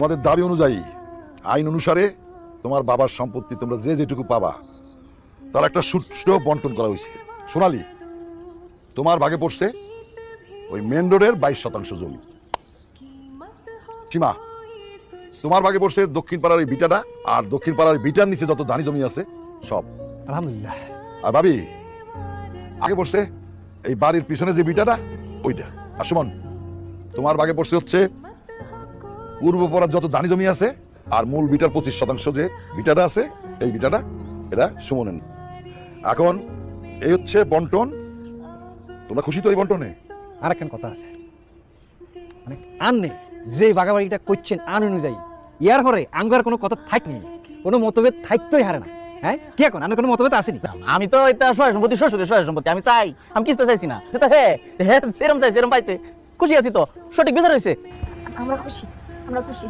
তোমাদের দাবি অনুযায়ী আইন অনুসারে তোমার বাবার সম্পত্তি তোমরা যে যেটুকু পাবা তার একটা সুষ্ঠু বন্টন করা হয়েছে। সোনালী, তোমার ভাগে পড়ছে ওই মেন রোডের 22% জমি। সীমা, তোমার ভাগে পড়ছে দক্ষিণ পাড়ার ওই বিটাটা, আর দক্ষিণ পাড়ার বিটার নিচে যত ধানি জমি আছে সব। আলহামদুলিল্লাহ। আর ভাবি আগে পড়ছে এই বাড়ির পিছনে যে বিটাটা ওইটা। আর সুমন, তোমার ভাগে পড়ছে হচ্ছে পূর্ব পাড়ার যত ধানি জমি আছে, আর মূল বিটার 25% যে বিটাটা আছে এই বিটাটা এটা সুমনের। এখন এই হচ্ছে বন্টন। তোমরা খুশি তো এই বন্টনে? আর একটা কথা আছে, মানে আননে যে বাগাবাড়িটা করছেন আন অনুযায়ী ইয়ার হরে আঙ্গার কোনো কথা থাকনি, কোনো মতভেদ থাকতেই হারে না। হ্যাঁ কি এখন আমার কোনো মতভেদ আসেনি। আমি তো এটা সহায় সম্পত্তি শ্বশুরের সহায় সম্পত্তি আমি চাই, আমি কিছু চাইছি না। সেটা হ্যাঁ হ্যাঁ সেরম চাই, সেরম পাইছে, খুশি আছি তো, সঠিক বিচার হয়েছে। আমরা খুশি, আমরা খুশি।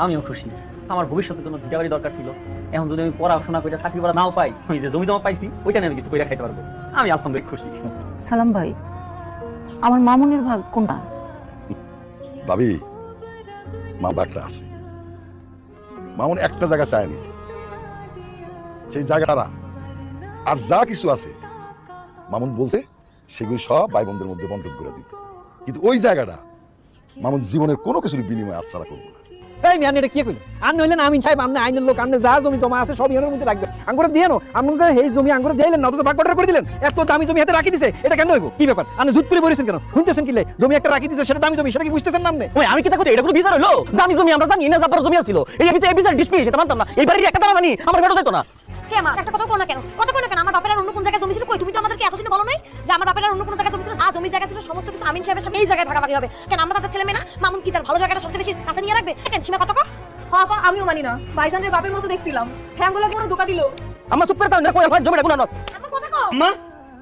আমিও খুশি। আমার ভবিষ্যতের জন্য ভিটা বাড়ি দরকার ছিল। এখন যদি আমি পড়াশোনা করে চাকরি করা নাও পাই, ওই যে জমি জমা পাইছি ওইটা নিয়ে আমি কিছু করে খাইতে পারবো। আমি আলহামদুলিল্লাহ খুশি। সালাম ভাই, আমার মামুনের ভাগ কোনটা? ভাবি, মা বাকটা আছে, মামুন একটা জায়গা চায় নিছে, সেই জায়গাটা আর যা কিছু আছে মামুন বলছে সেগুলি সব ভাই বোনদের মধ্যে বন্টন করে দিত। কিন্তু ওই জায়গাটা মামুন জীবনের কোনো কিছুর বিনিময়ে আচ্ছাড়া করবো না। এই মিয়ান এটা কি কইল? আন হইলেন আমিন সাহেব, আপনি আইনের লোক, আপনি যা জমি জমা আছে সব ইয়ানের মধ্যে রাখবেন। আঙ্গুরে দিয়ে নো, আমাকে এই জমি আঙ্গুরে দিলেন না, অথচ ভাগ বাটোয়ারা করে দিলেন। এত দামি জমি হাতে রাখি দিছে, এটা কেন হইব? কি ব্যাপার? আপনি জুত করে বলেছেন কেন? শুনতেছেন কি লে? জমি একটা রাখি দিছে, সেটা দামি জমি, সেটা কি বুঝতেছেন না আপনি? ওই আমি কি দেখো এটা কোনো বিচার হলো? দামি জমি আমরা জানি না, যাবার জমি ছিল এই বিচার ডিসপিউট সেটা মানতাম না। এই বাড়ির একটা দাম মানি আমার ভেটো দিত না। কে মা একটা কথা কোন না কেন? কথা কোন না কেন? আমার বাপের আর অন্য কোন জায়গায় জমি ছিল কই? তুমি তো আমাদেরকে এতদিন বলো নাই যে আমার বাপের আর অন্য কোন জায়গায় জমি ছিল? যা জমি জায়গা ছিল সমস্ত কিছু আমিন সাহেবের সাথে এই জায়গায় ভাগাভাগি হবে। কেন আমরা তাদের ছেলে মেয়ে না? মামুন কি তার ভালো জায়গাটা সবচেয়ে বেশি কাছে নিয়ে রাখবে? কেন সীমা কথা কও? হ্যাঁ আমিও মানি না, ভাইজানের বাপের মতো দেখছিলাম, হ্যাঙ্গুলা কোনো ধোকা দিল। আমার চুপ করে দাও না, কই আমার জমিটা গুনা নষ্ট। আমার কথা কও। মা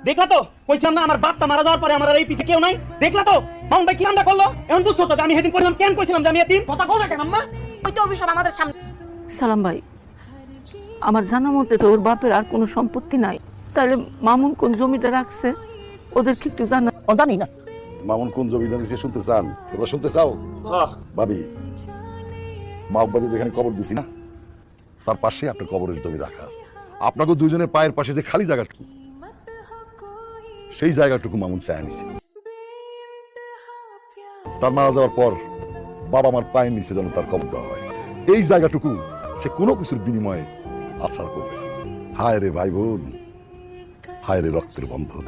দেখলা তো, কইছিলাম না আমার বাপটা মারা যাওয়ার পরে আমার আর এই পিছে কেউ নাই। দেখলা তো মামুন ভাই কি কামটা করলো। এখন বুঝছো তো আমি সেদিন কইলাম, কেন কইছিলাম যে আমি এতিম? কথা কও না কেন আম্মা? ওই তো অভিশাপ আমাদের সামনে। সালাম ভাই, আমার জানা মতে তো ওর বাপের আর কোনো সম্পত্তি নাই, তাহলে মামুন কোন জমিটা রাখছে ওদেরকে একটু জানা। ও জানি না। মামুন কোন জমিটা নিচে শুনতে চান? তোমরা শুনতে চাও? ভাবি, মা বাড়ি যেখানে কবর দিছি না তার পাশে আপনার কবরের জমি রাখা আছে। আপনাকে দুইজনের পায়ের পাশে যে খালি জায়গাটুকু, সেই জায়গাটুকু মামুন চায় নিছে। তার মারা যাওয়ার পর বাবা আমার পায়ের নিচে যেন তার কবর দেওয়া হয়। এই জায়গাটুকু সে কোনো কিছুর বিনিময়ে আচ্ছা করবে। হায় রে ভাই বোন, হায় রে রক্তের বন্ধন।